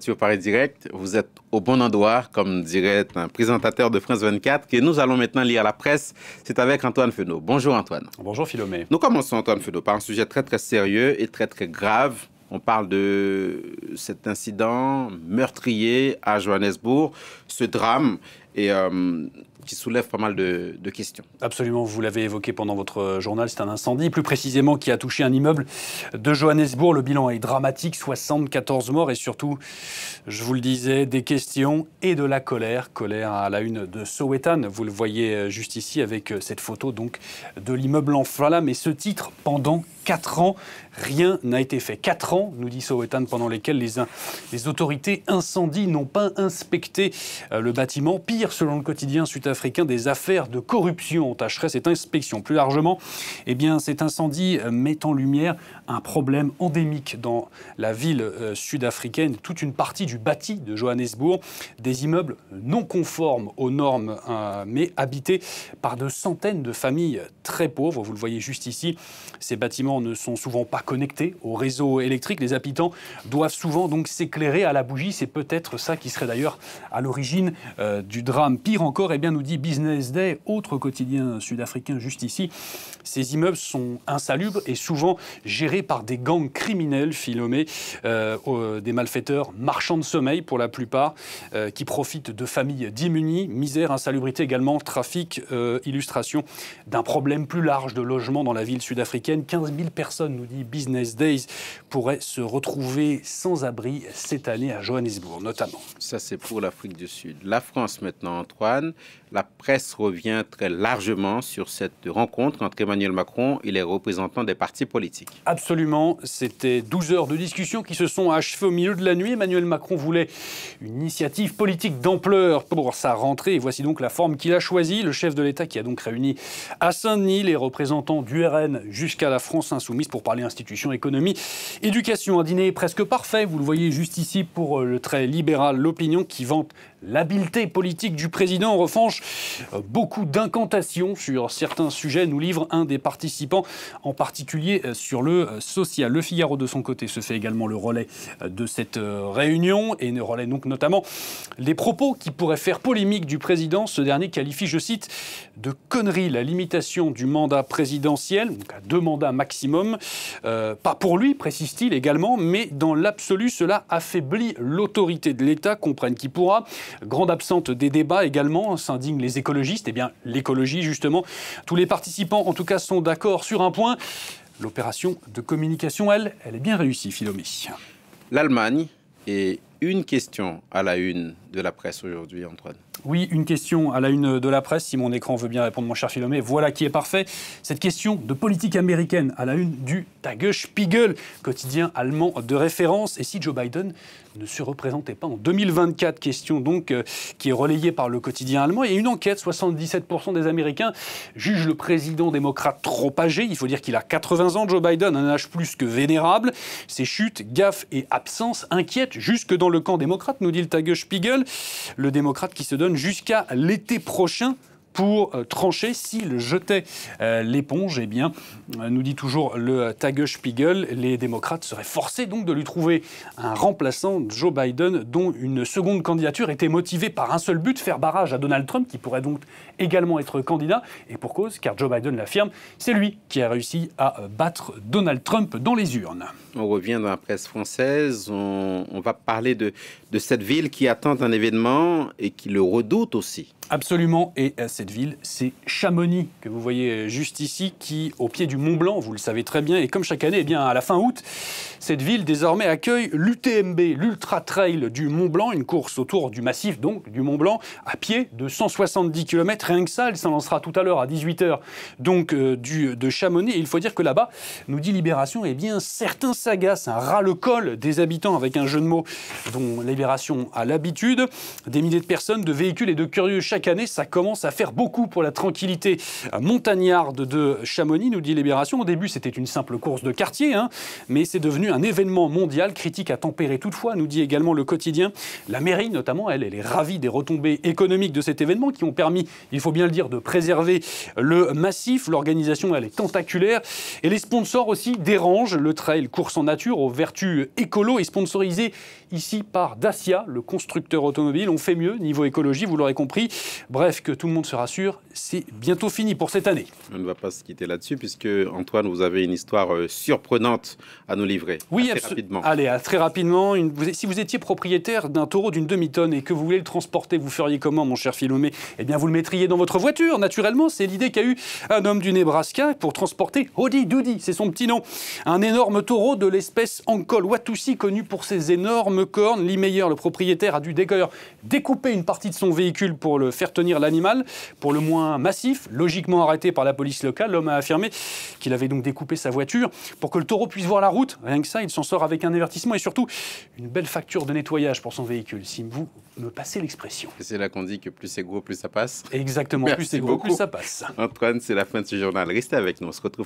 Sur Paris Direct, vous êtes au bon endroit, comme dirait un présentateur de France 24, que nous allons maintenant lire la presse. C'est avec Antoine Fenot. Bonjour Antoine. Bonjour Philomé. Nous commençons Antoine Fenot par un sujet très sérieux et très grave. On parle de cet incident meurtrier à Johannesburg, ce drame et qui soulève pas mal de questions. Absolument, vous l'avez évoqué pendant votre journal, c'est un incendie, plus précisément qui a touché un immeuble de Johannesburg. Le bilan est dramatique, 74 morts et surtout, je vous le disais, des questions et de la colère. Colère à la une de Sowetan, vous le voyez juste ici avec cette photo donc de l'immeuble en flammes et ce titre, pendant 4 ans, rien n'a été fait. 4 ans, nous dit Sowetan, pendant lesquels les autorités incendies n'ont pas inspecté le bâtiment. Pire, selon le quotidien sud-africain, des affaires de corruption entacheraient cette inspection. Plus largement, eh bien, cet incendie met en lumière un problème endémique dans la ville sud-africaine. Toute une partie du bâti de Johannesburg, des immeubles non conformes aux normes, mais habités par de centaines de familles très pauvres. Vous le voyez juste ici, ces bâtiments ne sont souvent pas connectés au réseau électrique. Les habitants doivent souvent donc s'éclairer à la bougie. C'est peut-être ça qui serait d'ailleurs à l'origine du drame. Pire encore, eh bien, nous dit Business Day, autre quotidien sud-africain juste ici, ces immeubles sont insalubres et souvent gérés par des gangs criminels, Philomé, des malfaiteurs marchands de sommeil pour la plupart, qui profitent de familles démunies, misère, insalubrité également, trafic, illustration d'un problème plus large de logement dans la ville sud-africaine. 15 000 personnes, nous dit Business Days, pourraient se retrouver sans abri cette année à Johannesburg, notamment. Ça, c'est pour l'Afrique du Sud. La France, maintenant, Antoine. La presse revient très largement sur cette rencontre entre Emmanuel Macron et les représentants des partis politiques. Absolument. C'était 12 heures de discussion qui se sont achevées au milieu de la nuit. Emmanuel Macron voulait une initiative politique d'ampleur pour sa rentrée. Et voici donc la forme qu'il a choisie. Le chef de l'État qui a donc réuni à Saint-Denis les représentants du RN jusqu'à la France Insoumise pour parler institutions, économie, éducation. Un dîner presque parfait. Vous le voyez juste ici pour le très libéral L'Opinion qui vante l'habileté politique du président. En revanche, beaucoup d'incantations sur certains sujets nous livre un des participants, en particulier sur le social. Le Figaro, de son côté, se fait également le relais de cette réunion et ne relaie donc notamment les propos qui pourraient faire polémique du président. Ce dernier qualifie, je cite, de conneries la limitation du mandat présidentiel, donc à 2 mandats maximum. Pas pour lui, précise-t-il également, mais dans l'absolu, cela affaiblit l'autorité de l'État, comprenne qui pourra. Grande absente des débats également, s'indignent les écologistes. Eh bien, l'écologie, justement, tous les participants, en tout cas, sont d'accord sur un point. L'opération de communication, elle est bien réussie, Philomé. L'Allemagne est une question à la une de la presse aujourd'hui, Antoine. Oui, une question à la une de la presse, si mon écran veut bien répondre, mon cher Philomé. Voilà qui est parfait. Cette question de politique américaine à la une du Tagesspiegel, quotidien allemand de référence. Et si Joe Biden ne se représentait pas en 2024, question donc qui est relayée par le quotidien allemand. Et une enquête, 77% des Américains jugent le président démocrate trop âgé. Il faut dire qu'il a 80 ans, Joe Biden, un âge plus que vénérable. Ses chutes, gaffes et absences inquiètent jusque dans le camp démocrate, nous dit le Tagesspiegel. Le démocrate qui se donne jusqu'à l'été prochain pour trancher s'il jetait l'éponge. Eh bien, nous dit toujours le Tagesspiegel, les démocrates seraient forcés donc de lui trouver un remplaçant, Joe Biden, dont une seconde candidature était motivée par un seul but, faire barrage à Donald Trump, qui pourrait donc également être candidat. Et pour cause, car Joe Biden l'affirme, c'est lui qui a réussi à battre Donald Trump dans les urnes. On revient dans la presse française, on va parler de cette ville qui attend un événement et qui le redoute aussi. Absolument, et cette ville, c'est Chamonix, que vous voyez juste ici, qui, au pied du Mont Blanc, vous le savez très bien, et comme chaque année, eh bien, à la fin août, cette ville désormais accueille l'UTMB, l'Ultra Trail du Mont Blanc, une course autour du massif donc du Mont Blanc, à pied de 170 km, rien que ça, elle s'en lancera tout à l'heure à 18h, donc de Chamonix, et il faut dire que là-bas, nous dit Libération, eh bien, certains s'agacent, un ras-le-col des habitants, avec un jeu de mots dont Libération a l'habitude, des milliers de personnes, de véhicules et de curieux chaque année, ça commence à faire beaucoup pour la tranquillité montagnarde de Chamonix, nous dit Libération. Au début, c'était une simple course de quartier, mais c'est devenu un événement mondial. Critique à tempérer toutefois, nous dit également le quotidien. La mairie, notamment, elle est ravie des retombées économiques de cet événement qui ont permis, il faut bien le dire, de préserver le massif. L'organisation, elle est tentaculaire. Et les sponsors aussi dérangent. Le trail course en nature aux vertus écolo est sponsorisé ici par Dacia, le constructeur automobile. On fait mieux niveau écologie, vous l'aurez compris. Bref, que tout le monde se rassure, c'est bientôt fini pour cette année. On ne va pas se quitter là-dessus puisque, Antoine, vous avez une histoire surprenante à nous livrer. Oui, assez rapidement. Allez, très rapidement. Si vous étiez propriétaire d'un taureau d'une demi-tonne et que vous voulez le transporter, vous feriez comment, mon cher Philomé? Eh bien, vous le mettriez dans votre voiture, naturellement. C'est l'idée qu'a eu un homme du Nebraska pour transporter Howdy Doody, c'est son petit nom. Un énorme taureau de l'espèce Ankol Watusi, connu pour ses énormes cornes. Lee Meyer, le propriétaire, a dû découper une partie de son véhicule pour le faire tenir l'animal, pour le moins massif, logiquement arrêté par la police locale. L'homme a affirmé qu'il avait donc découpé sa voiture pour que le taureau puisse voir la route. Rien que ça, il s'en sort avec un avertissement et surtout une belle facture de nettoyage pour son véhicule, si vous me passez l'expression. C'est là qu'on dit que plus c'est gros, plus ça passe. Exactement, Merci plus c'est gros, beaucoup. plus ça passe. Antoine, c'est la fin de ce journal. Restez avec nous, on se retrouve